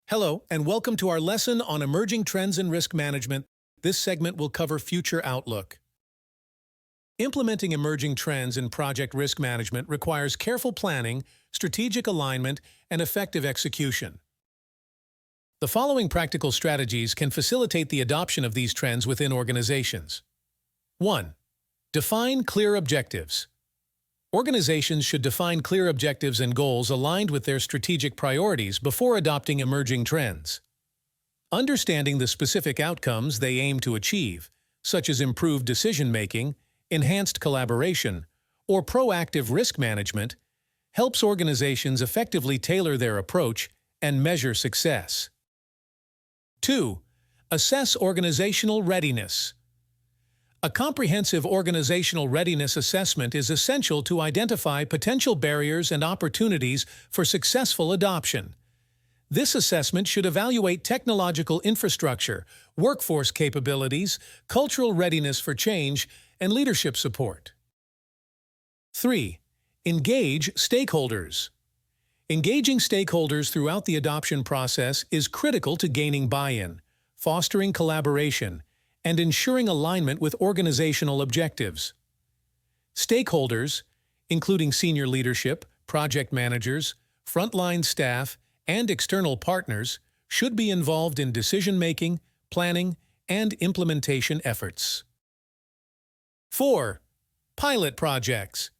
Hello, and welcome to our lesson on emerging trends in risk management. This segment will cover future outlook. Implementing emerging trends in project risk management requires careful planning, strategic alignment, and effective execution. The following practical strategies can facilitate the adoption of these trends within organizations. 1. Define clear objectives. Organizations should define clear objectives and goals aligned with their strategic priorities before adopting emerging trends. Understanding the specific outcomes they aim to achieve, such as improved decision-making, enhanced collaboration, or proactive risk management, helps organizations effectively tailor their approach and measure success. 2. Assess organizational readiness. A comprehensive organizational readiness assessment is essential to identify potential barriers and opportunities for successful adoption. This assessment should evaluate technological infrastructure, workforce capabilities, cultural readiness for change, and leadership support. 3. Engage stakeholders. Engaging stakeholders throughout the adoption process is critical to gaining buy-in, fostering collaboration, and ensuring alignment with organizational objectives. Stakeholders, including senior leadership, project managers, frontline staff, and external partners, should be involved in decision-making, planning, and implementation efforts. 4. Pilot projects.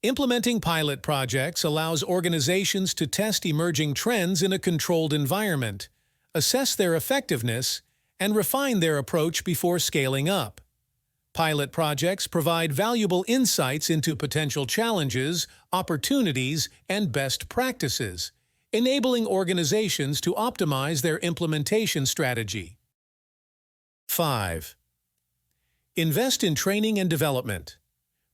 Implementing pilot projects allows organizations to test emerging trends in a controlled environment, assess their effectiveness, and refine their approach before scaling up. Pilot projects provide valuable insights into potential challenges, opportunities, and best practices, enabling organizations to optimize their implementation strategy. 5. Invest in training and development.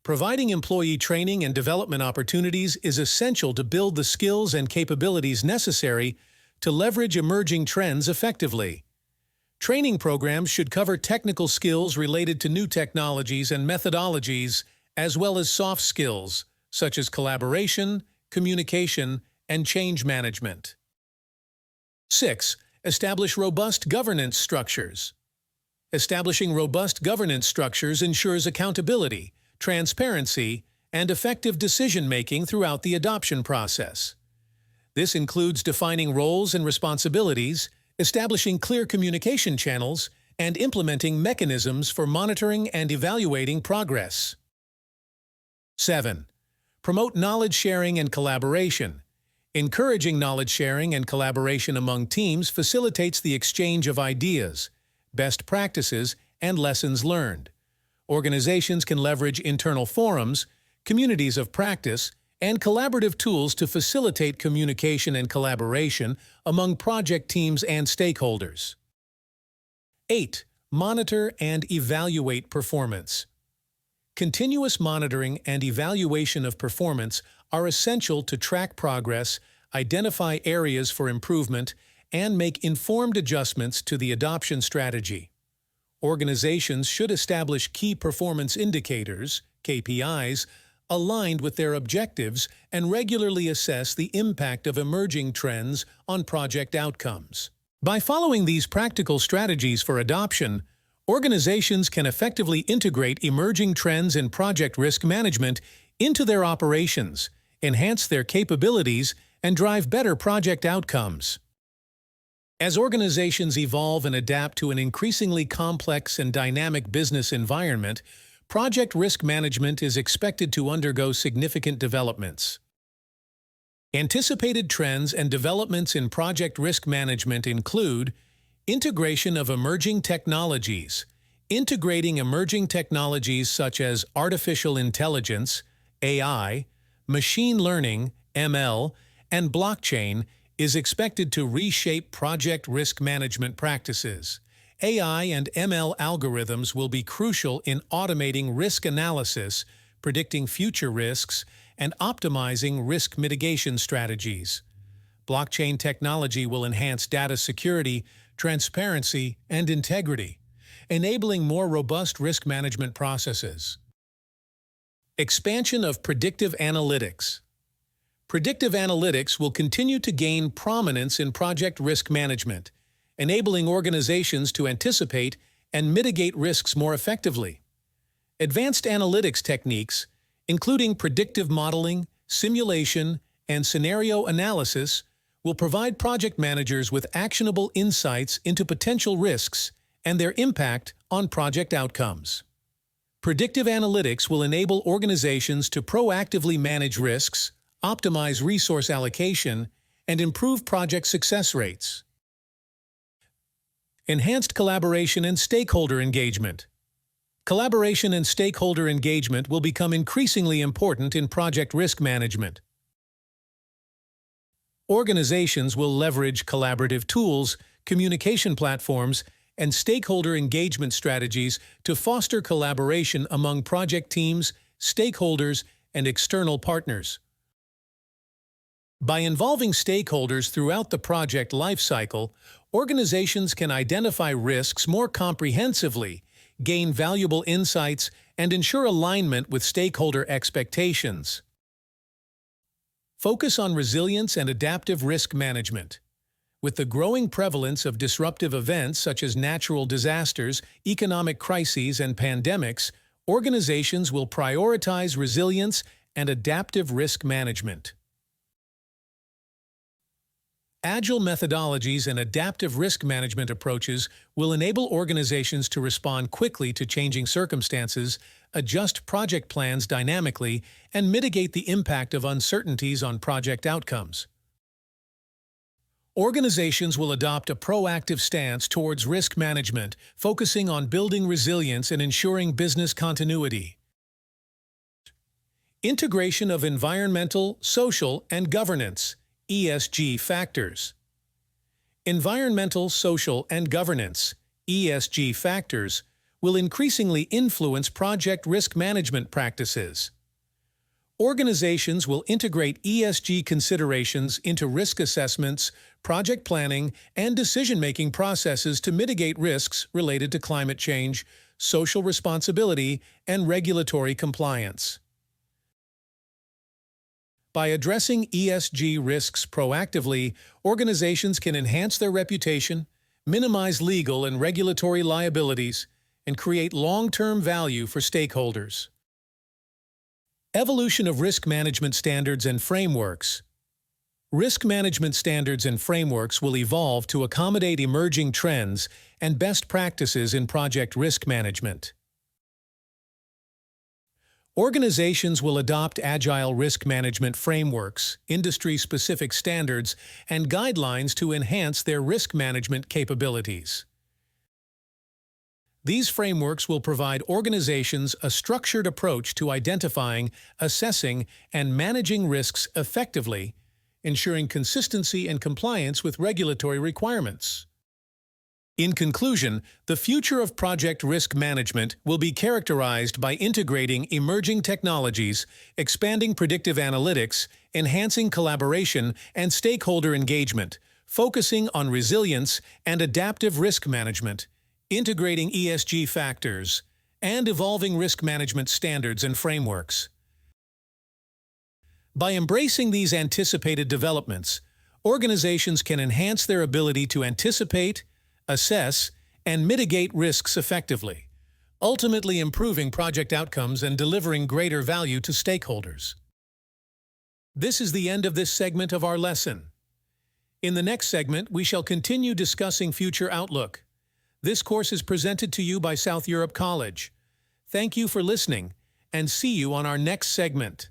Providing employee training and development opportunities is essential to build the skills and capabilities necessary to leverage emerging trends effectively. Training programs should cover technical skills related to new technologies and methodologies, as well as soft skills, such as collaboration, communication, and change management. 6. Establish robust governance structures. Establishing robust governance structures ensures accountability, transparency, and effective decision-making throughout the adoption process. This includes defining roles and responsibilities, establishing clear communication channels, and implementing mechanisms for monitoring and evaluating progress. 7. Promote knowledge sharing and collaboration. Encouraging knowledge sharing and collaboration among teams facilitates the exchange of ideas, best practices, and lessons learned. Organizations can leverage internal forums, communities of practice, and collaborative tools to facilitate communication and collaboration among project teams and stakeholders. 8. Monitor and evaluate performance. Continuous monitoring and evaluation of performance are essential to track progress, identify areas for improvement, and make informed adjustments to the adoption strategy. Organizations should establish key performance indicators, KPIs, aligned with their objectives and regularly assess the impact of emerging trends on project outcomes. By following these practical strategies for adoption, organizations can effectively integrate emerging trends in project risk management into their operations, enhance their capabilities, and drive better project outcomes. As organizations evolve and adapt to an increasingly complex and dynamic business environment, project risk management is expected to undergo significant developments. Anticipated trends and developments in project risk management include integration of emerging technologies. Integrating emerging technologies such as artificial intelligence, AI, machine learning, ML, and blockchain is expected to reshape project risk management practices. AI and ML algorithms will be crucial in automating risk analysis, predicting future risks, and optimizing risk mitigation strategies. Blockchain technology will enhance data security, transparency, and integrity, enabling more robust risk management processes. Expansion of predictive analytics. Predictive analytics will continue to gain prominence in project risk management, enabling organizations to anticipate and mitigate risks more effectively. Advanced analytics techniques, including predictive modeling, simulation, and scenario analysis, will provide project managers with actionable insights into potential risks and their impact on project outcomes. Predictive analytics will enable organizations to proactively manage risks, optimize resource allocation, and improve project success rates. Enhanced collaboration and stakeholder engagement. Collaboration and stakeholder engagement will become increasingly important in project risk management. Organizations will leverage collaborative tools, communication platforms, and stakeholder engagement strategies to foster collaboration among project teams, stakeholders, and external partners. By involving stakeholders throughout the project lifecycle, organizations can identify risks more comprehensively, gain valuable insights, and ensure alignment with stakeholder expectations. Focus on resilience and adaptive risk management. With the growing prevalence of disruptive events such as natural disasters, economic crises, and pandemics, organizations will prioritize resilience and adaptive risk management. Agile methodologies and adaptive risk management approaches will enable organizations to respond quickly to changing circumstances, adjust project plans dynamically, and mitigate the impact of uncertainties on project outcomes. Organizations will adopt a proactive stance towards risk management, focusing on building resilience and ensuring business continuity. Integration of environmental, social, and governance (ESG) factors. Environmental, social, and governance (ESG) factors will increasingly influence project risk management practices. Organizations will integrate ESG considerations into risk assessments, project planning, and decision-making processes to mitigate risks related to climate change, social responsibility, and regulatory compliance. By addressing ESG risks proactively, organizations can enhance their reputation, minimize legal and regulatory liabilities, and create long-term value for stakeholders. Evolution of risk management standards and frameworks. Risk management standards and frameworks will evolve to accommodate emerging trends and best practices in project risk management. Organizations will adopt agile risk management frameworks, industry-specific standards, and guidelines to enhance their risk management capabilities. These frameworks will provide organizations a structured approach to identifying, assessing, and managing risks effectively, ensuring consistency and compliance with regulatory requirements. In conclusion, the future of project risk management will be characterized by integrating emerging technologies, expanding predictive analytics, enhancing collaboration and stakeholder engagement, focusing on resilience and adaptive risk management, integrating ESG factors, and evolving risk management standards and frameworks. By embracing these anticipated developments, organizations can enhance their ability to anticipate, assess, and mitigate risks effectively, ultimately improving project outcomes and delivering greater value to stakeholders. This is the end of this segment of our lesson. In the next segment, we shall continue discussing future outlook. This course is presented to you by South Europe College. Thank you for listening, and see you on our next segment.